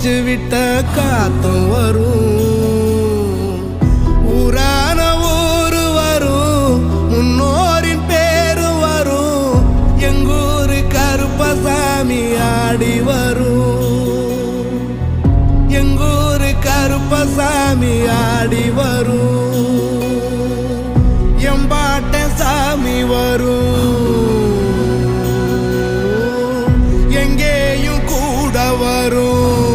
மூச்சு விட்ட காத்தும் வரும் ஊரான ஊரு வரும் முன்னோரின் பேரு வரும் எங்கூரு கருப்பசாமி ஆடி வரும் எங்கூரு கருப்பசாமி ஆடி வரும் எம்பாட்ட சாமி வரும் எங்கேயும் கூட வரும்